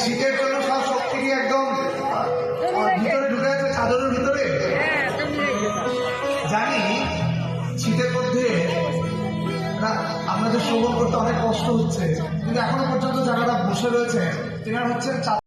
শীতের জন্য সব শক্তি কি একদম ভিতরে ঢুকে আছে চাদরের ভিতরে। জানি শীতের মধ্যে আপনাদের শ্রবণ করতে অনেক কষ্ট হচ্ছে, কিন্তু এখনো পর্যন্ত যারা বসে রয়েছে তেনারা হচ্ছেন